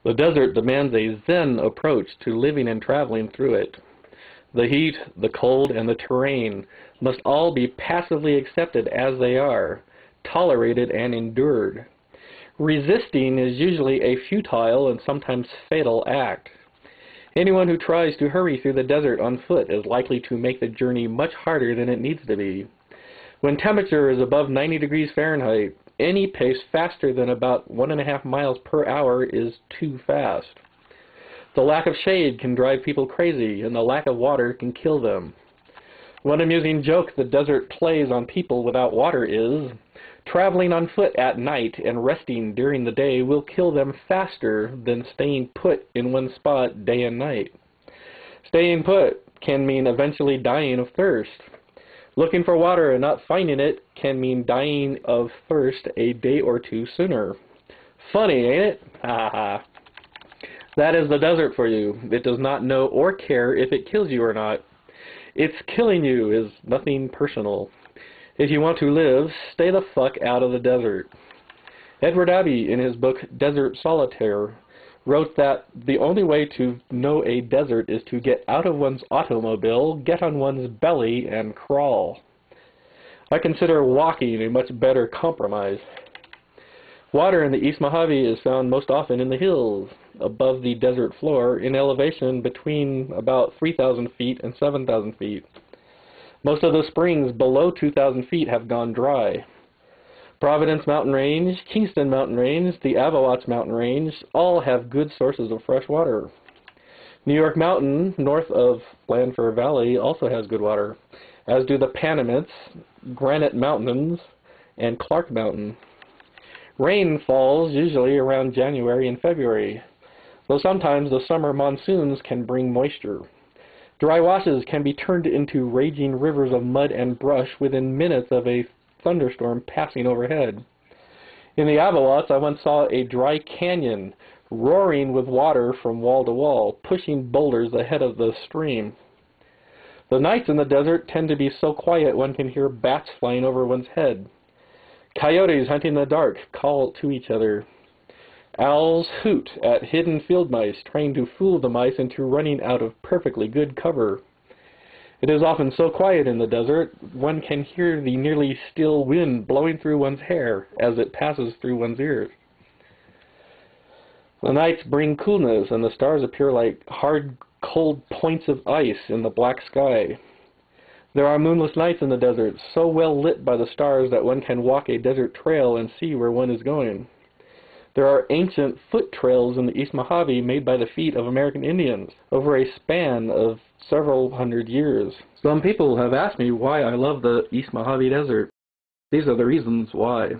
The desert demands a Zen approach to living and traveling through it. The heat, the cold, and the terrain must all be passively accepted as they are, tolerated and endured. Resisting is usually a futile and sometimes fatal act. Anyone who tries to hurry through the desert on foot is likely to make the journey much harder than it needs to be. When temperature is above 90 degrees Fahrenheit, any pace faster than about 1.5 miles per hour is too fast. The lack of shade can drive people crazy, and the lack of water can kill them. One amusing joke the desert plays on people without water is, traveling on foot at night and resting during the day will kill them faster than staying put in one spot day and night. Staying put can mean eventually dying of thirst. Looking for water and not finding it can mean dying of thirst a day or two sooner. Funny, ain't it? Ha ha. That is the desert for you. It does not know or care if it kills you or not. Its killing you is nothing personal. If you want to live, stay the fuck out of the desert. Edward Abbey, in his book Desert Solitaire, wrote that the only way to know a desert is to get out of one's automobile, get on one's belly, and crawl. I consider walking a much better compromise. Water in the East Mojave is found most often in the hills, above the desert floor, in elevation between about 3,000 feet and 7,000 feet. Most of the springs below 2,000 feet have gone dry. Providence Mountain Range, Kingston Mountain Range, the Avawatz Mountain Range all have good sources of fresh water. New York Mountain, north of Lanfair Valley, also has good water, as do the Panamints, Granite Mountains, and Clark Mountain. Rain falls usually around January and February, though sometimes the summer monsoons can bring moisture. Dry washes can be turned into raging rivers of mud and brush within minutes of a thunderstorm passing overhead. In the Avawatz, I once saw a dry canyon roaring with water from wall to wall, pushing boulders ahead of the stream. The nights in the desert tend to be so quiet one can hear bats flying over one's head. Coyotes hunting in the dark call to each other. Owls hoot at hidden field mice, trying to fool the mice into running out of perfectly good cover. It is often so quiet in the desert, one can hear the nearly still wind blowing through one's hair as it passes through one's ears. The nights bring coolness, and the stars appear like hard, cold points of ice in the black sky. There are moonless nights in the desert, so well lit by the stars that one can walk a desert trail and see where one is going. There are ancient foot trails in the East Mojave made by the feet of American Indians over a span of several hundred years. Some people have asked me why I love the East Mojave Desert. These are the reasons why.